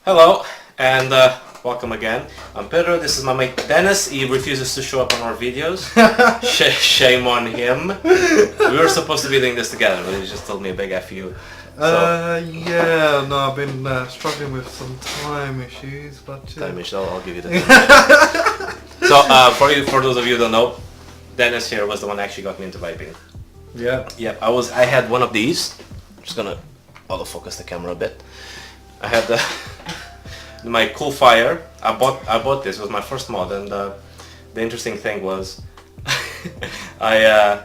Hello and welcome again. I'm Pedro, this is my mate Dennis. He refuses to show up on our videos. Shame on him. We were supposed to be doing this together, but he just told me a big F you. Yeah, no, I've been struggling with some time issues, but... Time issues, I'll give you the time. So, for those of you who don't know, Dennis here was the one that actually got me into vaping. Yeah. Yep, I had one of these. I'm just gonna autofocus the camera a bit. I had my Cool Fire. I bought this. It was my first mod, and the interesting thing was I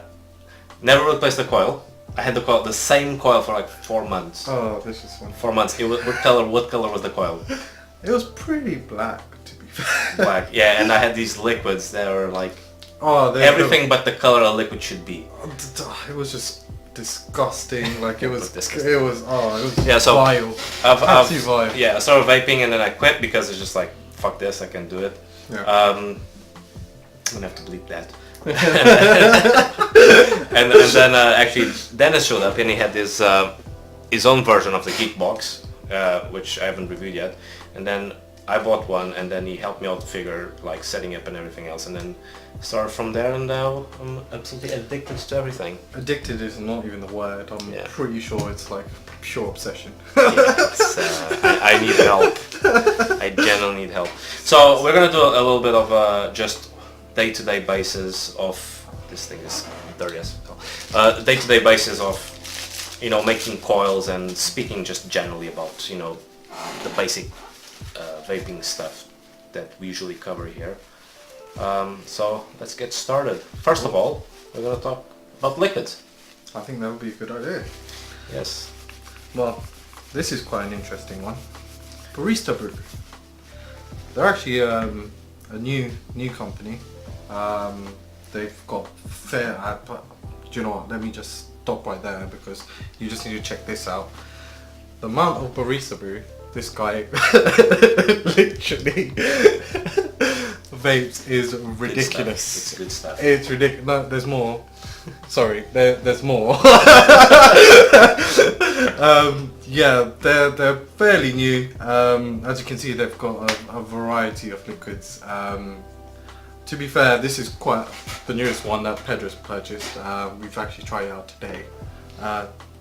never replaced the coil. I had the same coil for like 4 months. Oh, this is one. 4 months. It was, what color was the coil? It was pretty black, to be fair. Black. Yeah, and I had these liquids that were like everything but the color a liquid should be. It was just disgusting. Like it was disgusting. It was Yeah, so vile. Absolutely vile. Yeah, I started vaping and then I quit because it's just like, fuck this, I can do it. Yeah. I'm gonna have to bleep that. and then actually Dennis showed up and he had his own version of the Geek box, which I haven't reviewed yet. And then I bought one, and then he helped me out to figure like setting up and everything else, and then started from there. And now I'm absolutely addicted to everything. Addicted is not even the word. I'm pretty sure it's like pure obsession. I need help. I genuinely need help. So we're gonna do a little bit of just day-to-day basis of this thing is dirty as hell. Day-to-day basis of making coils and speaking just generally about the basic vaping stuff that we usually cover here. So let's get started. First of all, we're gonna talk about liquids. I think that would be a good idea. Yes. Well, this is quite an interesting one. Barista Brew. They're actually a new company. They've got but do you know what? Let me just stop right there because you just need to check this out. The amount of Barista Brew this guy literally vapes is ridiculous. It's good stuff. It's ridiculous. No, there's more. Sorry, there's more. Yeah, they're fairly new. As you can see, they've got a variety of liquids. To be fair, this is quite the newest one that Pedro's purchased. We've actually tried it out today.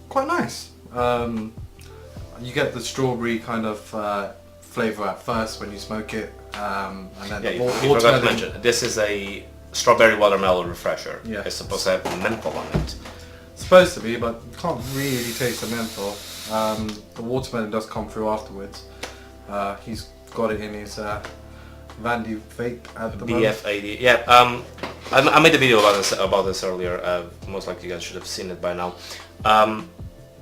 Quite nice. You get the strawberry kind of flavour at first when you smoke it, and then you forgot to mention, this is a strawberry watermelon refresher. Yeah. It's supposed to have menthol on it. Supposed to be, but you can't really taste the menthol. The watermelon does come through afterwards. He's got it in his Vandy Vape at the BF80. Yeah. I made a video about this earlier. Most likely you guys should have seen it by now.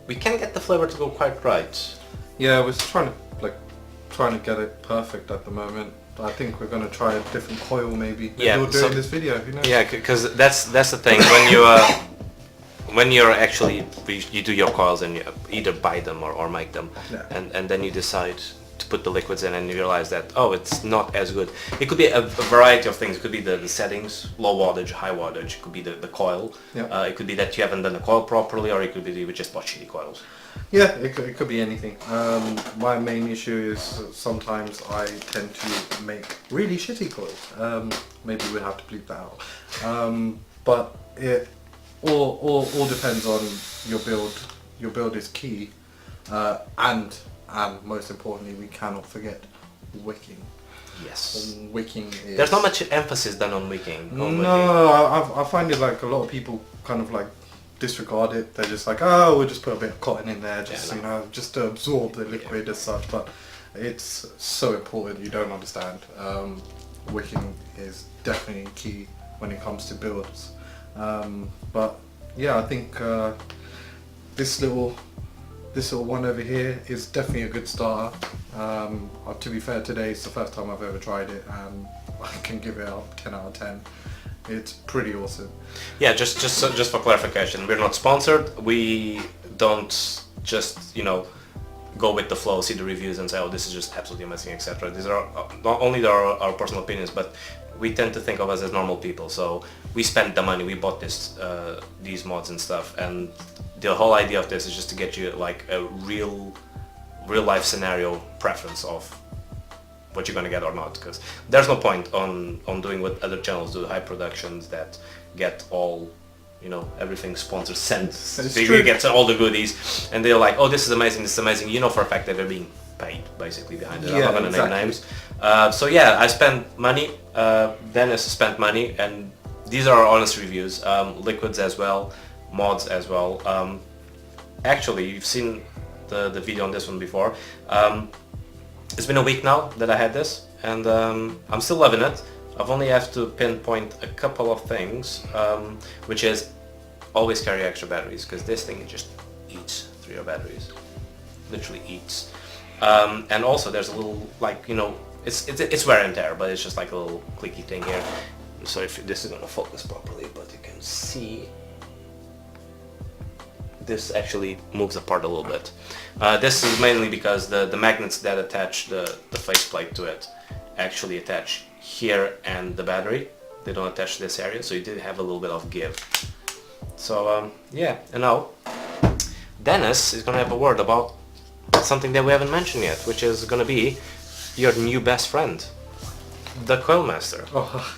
We can get the flavor to go quite right. Yeah, we're trying to get it perfect at the moment. I think we're going to try a different coil maybe. Yeah, we'll do in this video. Who knows? Yeah, because that's the thing when you're actually you do your coils and you either buy them or make them, and then you decide to put the liquids in and you realize that it's not as good. It could be a variety of things. It could be the settings, low wattage, high wattage. It could be the coil. Yeah. It could be that you haven't done the coil properly, or it could be that you just bought shitty coils. Yeah, it could be anything. My main issue is sometimes I tend to make really shitty coils. Maybe we'll have to bleep that out. But it all depends on your build. Your build is key, and most importantly, we cannot forget wicking. Yes. Wicking is... There's not much emphasis done on wicking. I find it like a lot of people kind of like disregard it. They're just like, oh, we'll just put a bit of cotton in there, just just to absorb the liquid as such. But it's so important. You don't understand. Wicking is definitely key when it comes to builds. But yeah, I think this little one over here is definitely a good starter. To be fair, today is the first time I've ever tried it, and I can give it a 10 out of 10. It's pretty awesome. Yeah, just for clarification, we're not sponsored. We don't just go with the flow, see the reviews, and say, oh, this is just absolutely amazing, etc. These are not only our personal opinions, but we tend to think of us as normal people. So we spent the money, we bought these mods and stuff, and the whole idea of this is just to get you like a real real life scenario preference of what you're gonna get or not, because there's no point on doing what other channels do, high productions that get all, you know, everything sponsored sent, so you get all the goodies, and they're like, oh, this is amazing, this is amazing. You know for a fact that they're being paid basically behind it. I'm not gonna name names. So yeah, I spent money. Dennis spent money, and these are honest reviews. Liquids as well, mods as well. Actually, you've seen the video on this one before. It's been a week now that I had this, and I'm still loving it. I've only have to pinpoint a couple of things, which is always carry extra batteries, because this thing just eats through your batteries, literally eats. And also there's a little, like, you know, it's wear and tear, but it's just like a little clicky thing here. So if this is gonna focus properly, but you can see this actually moves apart a little bit. This is mainly because the magnets that attach the faceplate to it actually attach here and the battery. They don't attach this area, so you did have a little bit of give. So yeah, and now Dennis is gonna have a word about something that we haven't mentioned yet, which is gonna be your new best friend, the Coil Master. Oh.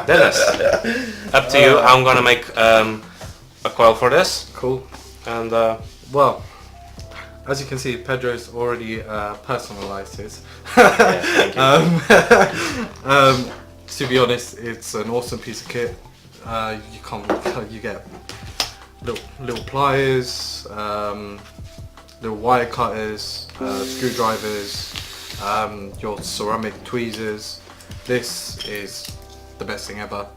Dennis, up to you. I'm gonna make a coil for this. Cool. And well, as you can see, Pedro's already personalised his. yeah, thank you. To be honest, it's an awesome piece of kit. You get little pliers, little wire cutters, screwdrivers, your ceramic tweezers. This is the best thing ever.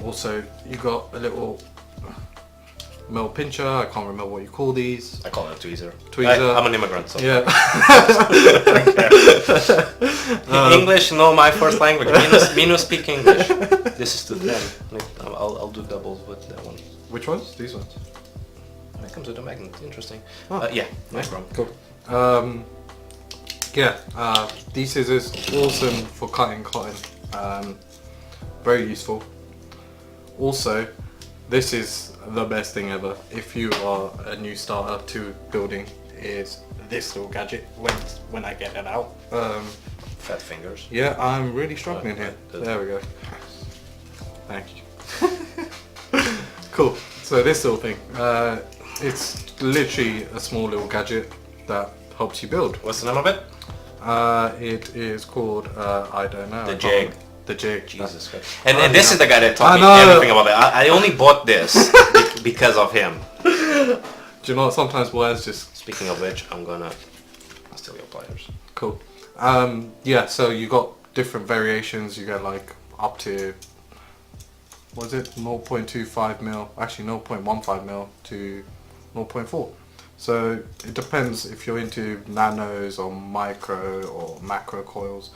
Also, you got a little metal pincher. I can't remember what you call these. I call it a tweezer. Tweezer. I'm an immigrant, so Yeah. English, no, my first language. Mino speak English. This is too thin. I'll do doubles with that one. Which ones? These ones. It comes with a magnet. Interesting. Oh. Yeah, no problem. Cool. These scissors, awesome for cutting cotton. Very useful. Also, this is the best thing ever if you are a new starter to building, is this little gadget when I get it out. Fat fingers. Yeah, I'm really struggling here. There we go. Thank you. Cool. So this little thing, it's literally a small little gadget that helps you build. What's the name of it? It is called, I don't know. The jig. The jig. Jesus Christ. And this is the guy that taught me everything about it. I only bought this because of him. Do you know what? Sometimes words just... Speaking of which, I'm gonna steal your pliers. Cool. Yeah, so you got different variations. You get like up to, what is it? 0.25 mil, actually 0.15 mil to 0.4. So it depends if you're into nanos or micro or macro coils.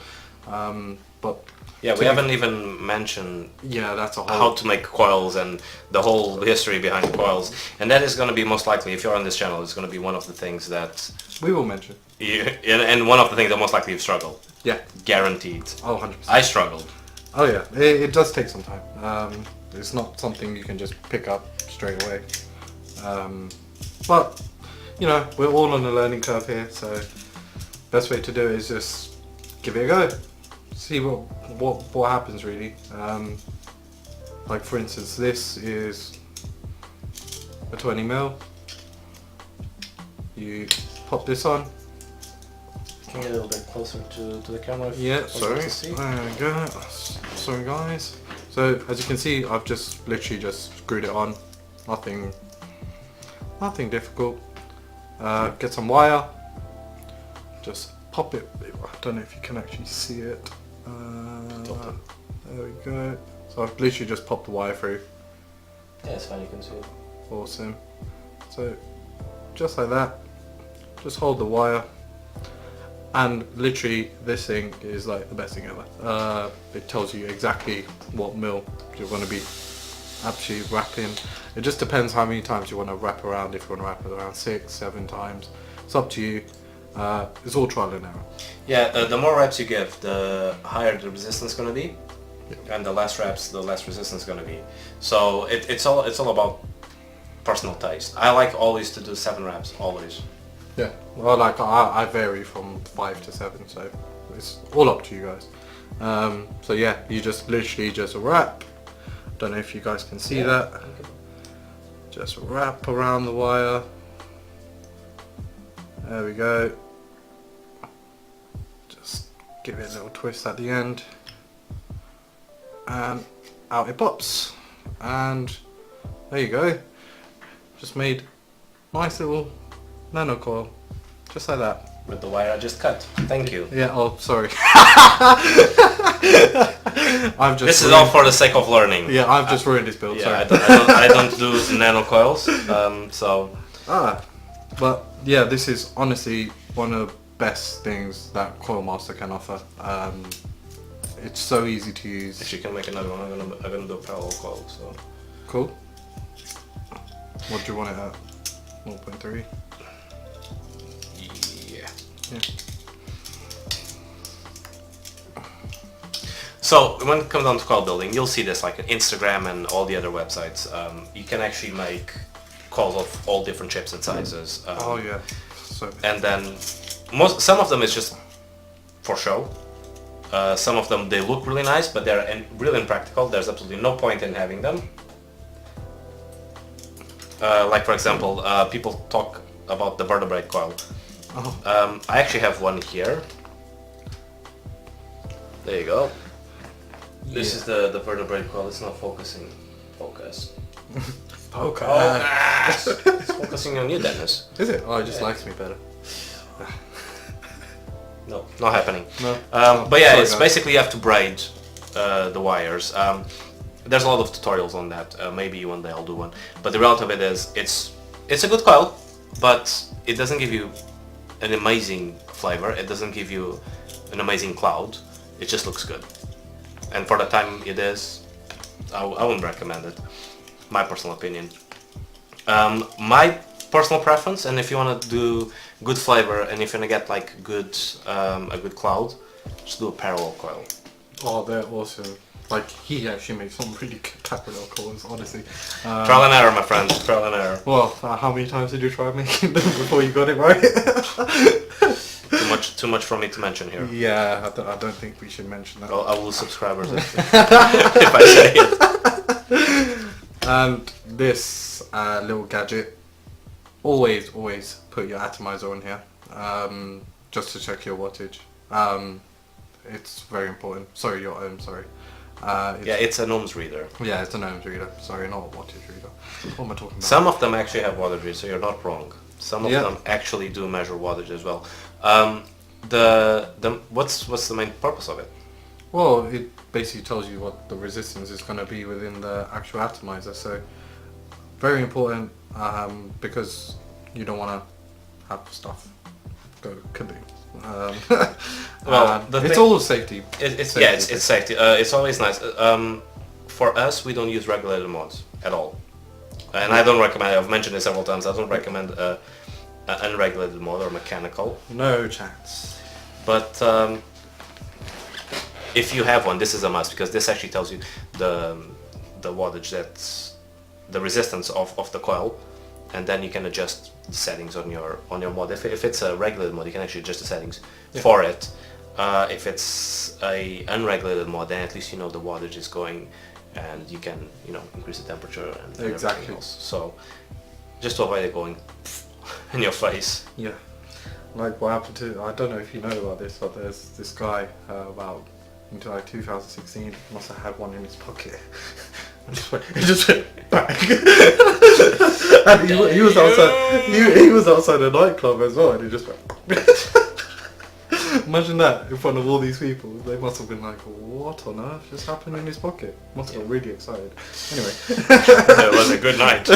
But yeah, we haven't even mentioned that's a whole... how to make coils and the whole history behind coils, and that is going to be most likely, if you're on this channel, it's going to be one of the things that we will mention. And one of the things that most likely you've struggled. Yeah, guaranteed. Oh, 100%. I struggled. Oh yeah, it does take some time. It's not something you can just pick up straight away. But you know, we're all on a learning curve here, so best way to do it is just give it a go. See what happens really. Like for instance, this is a 20 mil. You pop this on. Can you get a little bit closer to the camera? Yeah, sorry. There we go. Sorry guys. So as you can see, I've just literally just screwed it on. Nothing difficult. Get some wire. Just pop it. I don't know if you can actually see it. There we go. So I've literally just popped the wire through. Yeah, it's fine, you can see it. Awesome. So just like that. Just hold the wire. And literally this thing is like the best thing ever. It tells you exactly what mil you're going to be actually wrapping. It just depends how many times you want to wrap around. If you want to wrap it around 6, 7 times, it's up to you. It's all trial and error. Yeah, the more reps you give, the higher the resistance is going to be, and the less reps, the less resistance is going to be. So it's all about personal taste. I like always to do 7 reps, always. Yeah, well, like I vary from 5 to 7, so it's all up to you guys. So yeah, you just literally just wrap. Don't know if you guys can see that. Just wrap around the wire. There we go. Just give it a little twist at the end, and out it pops. And there you go. Just made nice little nano coil, just like that. With the wire I just cut. Thank you. Yeah. Oh, sorry. I've just. This is all for the sake of learning. Yeah, I've just ruined this build. Yeah, Sorry. I don't do nano coils. So. But yeah, this is honestly one of the best things that Coil Master can offer. It's so easy to use. Actually, you can make another one. I'm gonna do a parallel coil. So. Cool. What do you want it at? 0.3. Yeah. Yeah. So when it comes down to coil building, you'll see this like on Instagram and all the other websites. You can actually make coils of all different shapes and sizes. Oh yeah. So. And then some of them is just for show. Some of them they look really nice, but they're really impractical. There's absolutely no point in having them. Like for example, people talk about the vertebrate coil. Oh. I actually have one here. There you go. This is the vertebrate coil. It's not focusing. Focus. Focus. It's focusing on you, Dennis. Is it? Oh, it just likes me better. No, not happening. No. But yeah, Sorry, it's guys. basically you have to braid the wires. There's a lot of tutorials on that. Maybe one day I'll do one. But the reality of it is, it's a good coil, but it doesn't give you an amazing flavor. It doesn't give you an amazing cloud. It just looks good. And for the time it is, I wouldn't recommend it. My personal opinion. My personal preference, and if you want to do good flavor and if you want to get like a good cloud, just do a parallel coil. Oh, they're awesome. Like, he actually makes some really good parallel coils, honestly. Trial and error, my friend. Trial and error. Well, how many times did you try making them before you got it right? Too much for me to mention here. Yeah, I don't think we should mention that. I will lose subscribers if I say it. And this little gadget, always put your atomizer on here, just to check your wattage. It's very important. Sorry, your ohm, sorry. It's an ohms reader. Yeah, it's an ohms reader. Sorry, not a wattage reader. What am I talking about? Some of them actually have wattage readers, so you're not wrong. Some of them actually do measure wattage as well. What's the main purpose of it? Well, it basically tells you what the resistance is going to be within the actual atomizer. So, very important, because you don't want to have stuff go kaboom. It's all safety. It's safety. It's always nice. For us, we don't use regulated mods at all, and I don't recommend. I've mentioned it several times. I don't recommend an unregulated mod or mechanical. No chance. But if you have one, this is a must, because this actually tells you the wattage, that's the resistance of the coil, and then you can adjust the settings on your mod. If it's a regulated mod, you can actually adjust the settings for it. If it's a unregulated mod, then at least you know the wattage is going, and you can increase the temperature and everything else. So just to avoid it going in your face. Yeah. Like what happened to, I don't know if you know about this, but there's this guy into like 2016, must have had one in his pocket. It just went bang. And he was outside. He was outside a nightclub as well, and he just went. Imagine that in front of all these people. They must have been like, "What on earth just happened in his pocket?" Must have got really excited. Anyway, it was a good night.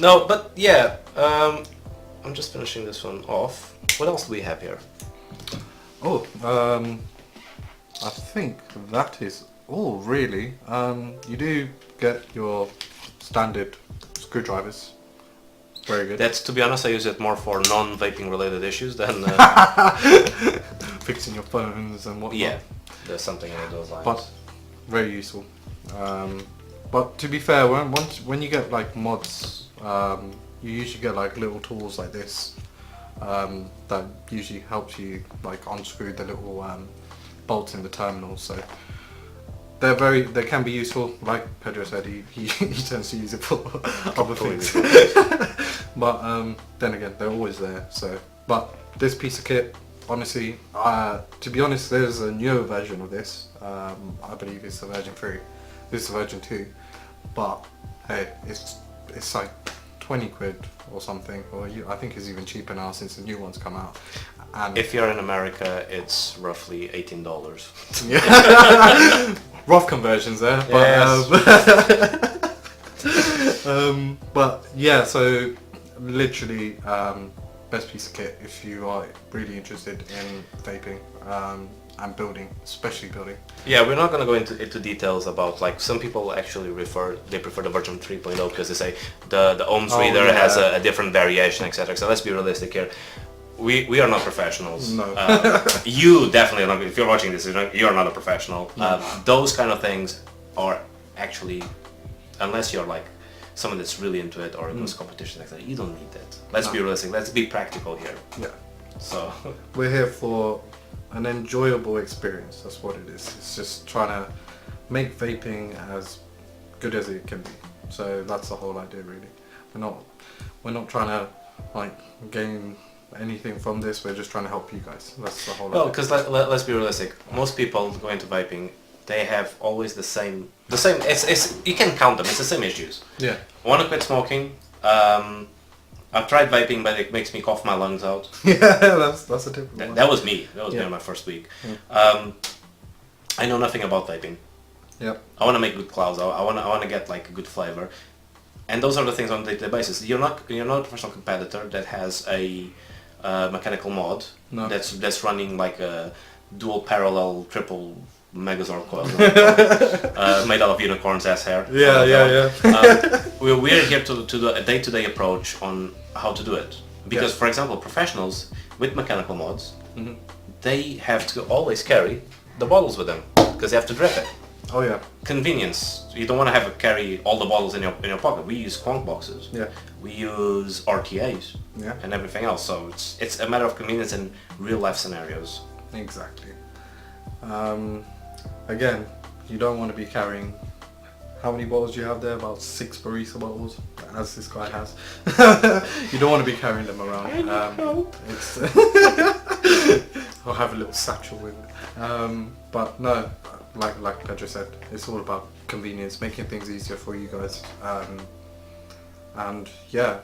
No, but yeah, I'm just finishing this one off. What else do we have here? Oh, I think that is all really. You do get your standard screwdrivers. Very good. That's, to be honest, I use it more for non-vaping related issues than fixing your phones and whatnot. Yeah, there's something along those lines. But very useful. But to be fair, when you get like mods, you usually get like little tools like this. that usually helps you like unscrew the little bolts in the terminal. So they can be useful. Like Pedro said, he tends to use it for other things. But then again, they're always there. So, but this piece of kit, honestly, to be honest, there's a newer version of this. I believe it's the version 3. This is version 2. But hey, it's like 20 quid or something, or I think it's even cheaper now since the new one's come out. And if you're in America, it's roughly $18. yeah. Rough conversions there, but Yes. but yeah, so literally best piece of kit if you are really interested in vaping and building, especially building. Yeah, we're not going to go into details about, like, some people actually prefer the version 3.0 because they say the ohms reader has a different variation, etc. So let's be realistic here. We are not professionals. No. You definitely are not. If you're watching this, you're not a professional. Those kind of things are actually, unless you're like someone that's really into it or it goes competition, etc. You don't need that. Let's be realistic. Let's be practical here. Yeah. So we're here for an enjoyable experience. That's what it is. It's just trying to make vaping as good as it can be. So that's the whole idea, really. We're not trying to like gain anything from this. We're just trying to help you guys. That's the whole idea. well, because let's be realistic. Most people go into vaping, they have always the same. It's you can count them. It's the same issues. Yeah. I want to quit smoking. I've tried vaping, but it makes me cough my lungs out. Yeah, that's a typical one. That was me. That was me in my first week. I know nothing about vaping. Yep. I want to make good clouds. I want to get like a good flavor, and those are the things on a day-to-day basis. You're not a professional competitor that has a mechanical mod that's running like a dual parallel triple Megazord coil made out of unicorns' ass hair. Yeah. We're here to do a day-to-day approach on how to do it. Because, for example, professionals with mechanical mods, they have to always carry the bottles with them because they have to drip it. Oh yeah. Convenience. You don't want to carry all the bottles in your pocket. We use quank boxes. Yeah. We use RTAs. Yeah. And everything else. So it's a matter of convenience in real life scenarios. Exactly. Again, you don't want to be carrying. How many bottles do you have there? About 6 barista bottles, as this guy has. You don't want to be carrying them around. It's I'll have a little satchel with it. But no, like Pedro said, it's all about convenience, making things easier for you guys. And yeah,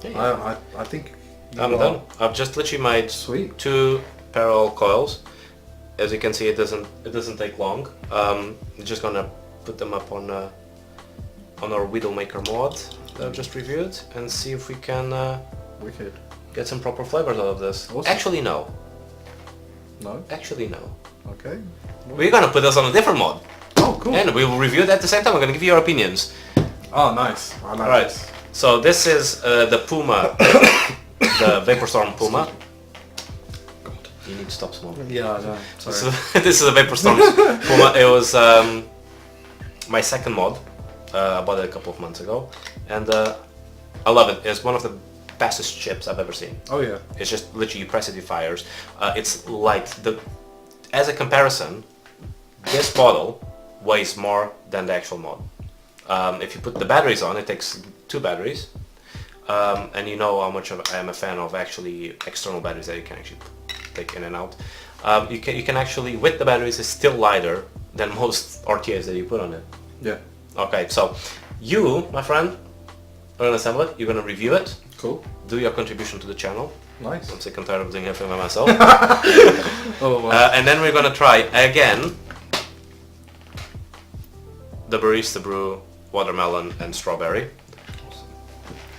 I think I'm done. I've just literally made sweet 2 parallel coils. As you can see, it doesn't take long. I'm just gonna put them up on our Widowmaker mod that I've just reviewed and see if we can wicked. get some proper flavors out of this. Awesome. Actually, no. No? Actually, no. Okay. We're gonna put this on a different mod. Oh, cool. And we will review it at the same time. We're gonna give you our opinions. Oh, nice. I like Alright. this. So this is the PUMA, the Vapor Storm PUMA. You need to stop smoking. Yeah, I know. Sorry. So, this is a Vapor Storm PUMA. It was my second mod. I bought it a couple of months ago, and I love it. It's one of the fastest chips I've ever seen. Oh yeah. It's just literally you press it, it fires. It's light. As a comparison, this bottle weighs more than the actual mod. If you put the batteries on, it takes 2 batteries, and you know how much I am a fan of actually external batteries that you can actually take in and out. You can actually, with the batteries, it's still lighter than most RTAs that you put on it. Yeah. Okay, so you, my friend, are gonna assemble it. You're gonna review it. Cool. Do your contribution to the channel. Nice. I'm sick and tired of doing everything by myself. Oh wow. And then we're gonna try again the Barista Brew watermelon and strawberry,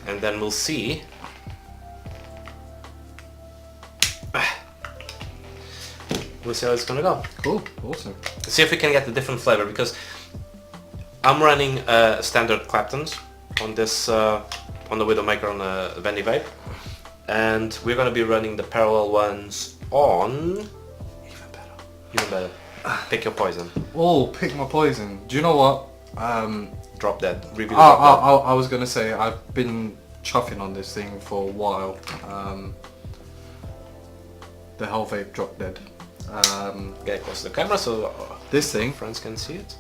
and then we'll see how it's gonna go. Cool. Awesome. See if we can get the different flavor, because I'm running standard Claptons on this on the Widowmaker on the Bendy Vape, and we're gonna be running the parallel ones on even better. Pick your poison. Oh, pick my poison. Do you know what? Drop Dead. Review Drop Dead. I was gonna say I've been chuffing on this thing for a while. the Hell Vape Drop Dead. Get close to the camera so This thing friends can see it.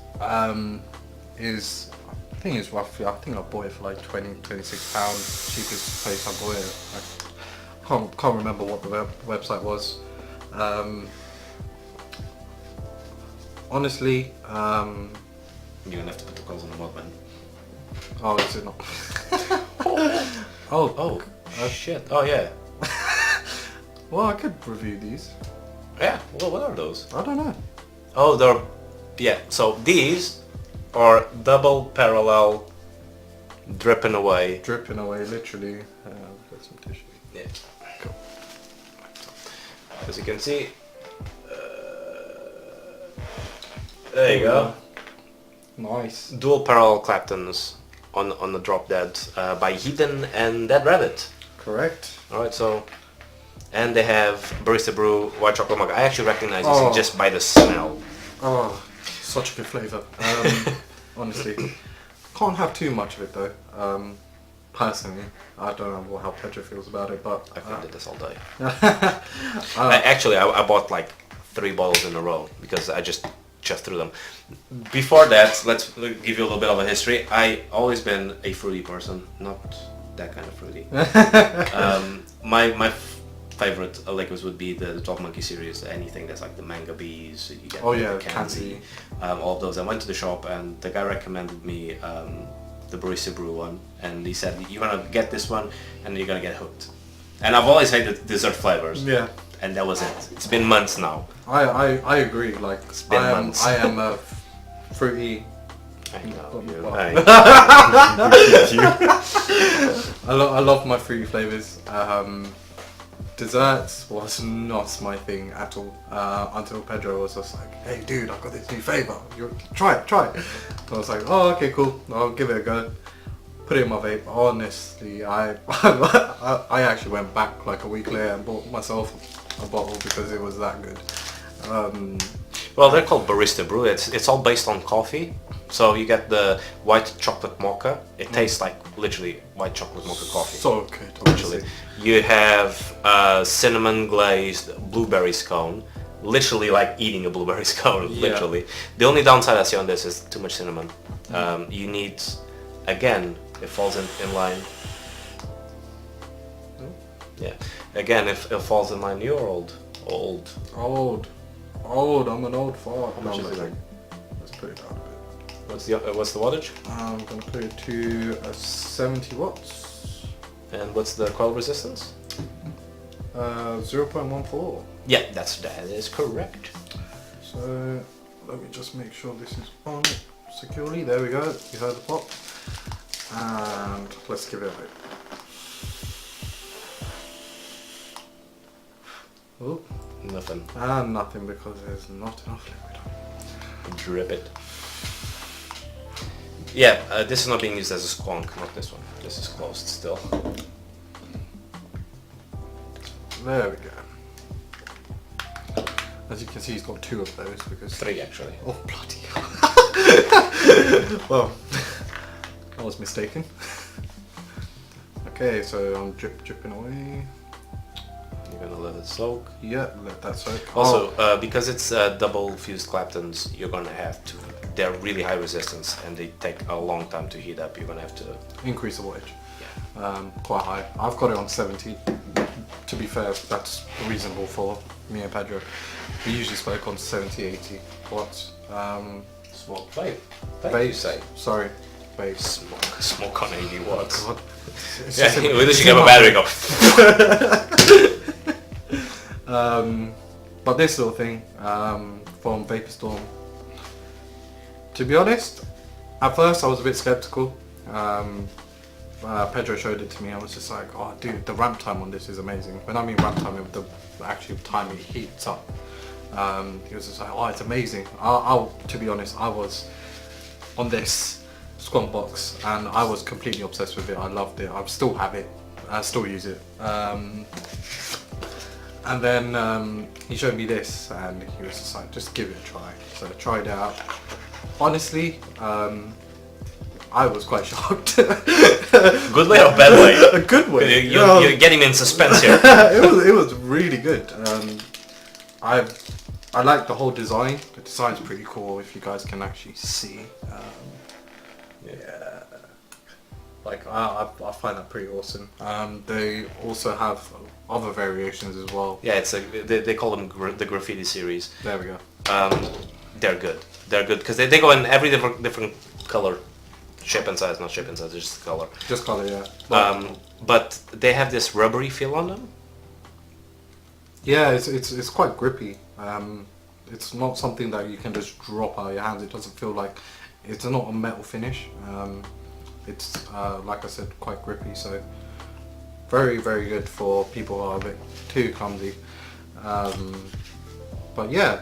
is, I think it's roughly, I think I bought it for like 26 pounds, cheapest place I bought it. I can't remember what the website was. Honestly, You're gonna have to put the coils on the mod, man. oh, is it not? Oh, shit. Oh, yeah. Well, I could review these. Yeah, well, what are those? I don't know. Oh, they're... Yeah, so these are double parallel dripping away. Dripping away, literally. Got some tissue. Yeah. Cool. As you can see, there you go. Nice. Dual parallel Claptons on the Drop Dead by Heathen and Dead Rabbit. Correct. Alright, so... And they have Barista Brew White Chocolate Mocha. I actually recognize this just by the smell. Oh, such a good flavour. Honestly. Can't have too much of it though. Personally. I don't know how Pedro feels about it, but... I could do this all day. I bought like 3 bottles in a row because I just chuffed through them. Before that, let's give you a little bit of a history. I always been a fruity person, not that kind of fruity. My favorite liquors would be the 12 Monkey series. Anything that's like the Manga Bees, you get the Candy, all of those. I went to the shop and the guy recommended me the Barista Brew one, and he said you're gonna get this one and you're gonna get hooked. And I've always hated dessert flavors. Yeah. And that was it. It's been months now. I agree. Like it's been months. I am a fruity. I know. I love my fruity flavors. Desserts was not my thing at all until Pedro was just like, "Hey, dude, I've got this new flavor. Try it." And I was like, "Oh, okay, cool. I'll give it a go." Put it in my vape. Honestly, I actually went back like a week later and bought myself a bottle because it was that good. Well, they're called Barista Brew. It's all based on coffee. So you get the white chocolate mocha. It tastes like literally white chocolate mocha coffee. So good, literally. You have cinnamon glazed blueberry scone. Literally like eating a blueberry scone. Literally. The only downside I see on this is too much cinnamon. You need, again, it falls in line. Yeah. Again, if it falls in line, you're old. Old. I'm an old fart. How much is it? Let's put it down a bit. What's the wattage? I'm gonna put it to 70 watts. And what's the coil resistance? 0.14. Yeah, that is correct. So let me just make sure this is on securely. There we go. You heard the pop. And let's give it a bit. Oh. Nothing. Nothing because there's not enough liquid. Drip it. Yeah, this is not being used as a squonk, not this one. This is closed still. There we go. As you can see, he's got 2 of those because 3 actually. Oh bloody hell! Well, I was mistaken. Okay, so I'm dripping away. You're gonna let it soak. Yeah, let that soak. Also, because it's double fused Claptons, you're gonna have to. They're really high resistance and they take a long time to heat up. You're gonna have to increase the wattage. Yeah. Quite high. I've got it on 70. To be fair, that's reasonable for me and Pedro. We usually smoke on 70, 80 watts. Smoke vape. Vape, you say? Sorry, vape. Smoke on 80 watts. God. Yeah, we literally have a battery go. But this little thing from Vapor Storm. To be honest, at first I was a bit skeptical. Pedro showed it to me. I was just like, "Oh, dude, the ramp time on this is amazing." When I mean ramp time, the actual time it heats up. He was just like, "Oh, it's amazing." To be honest, I was on this Squonk box and I was completely obsessed with it. I loved it. I still have it. I still use it. And then he showed me this and he was just like, "Just give it a try." So I tried it out. Honestly, I was quite shocked. Good way or bad way? A good way. You're getting me in suspense here. It was really good. I like the whole design. The design's pretty cool. If you guys can actually see, yeah, like I find that pretty awesome. They also have other variations as well. Yeah, it's they call them the graffiti series. There we go. They're good. They're good because they go in every different color, shape and size, not shape and size, just color. Just color, yeah. But they have this rubbery feel on them. Yeah, it's quite grippy. It's not something that you can just drop out of your hands. It doesn't feel like, it's not a metal finish. It's like I said, quite grippy. So very, very good for people who are a bit too clumsy. But yeah,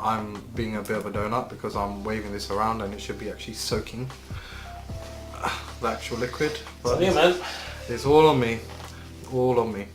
I'm being a bit of a donut because I'm waving this around and it should be actually soaking the actual liquid. But man. it's all on me, all on me.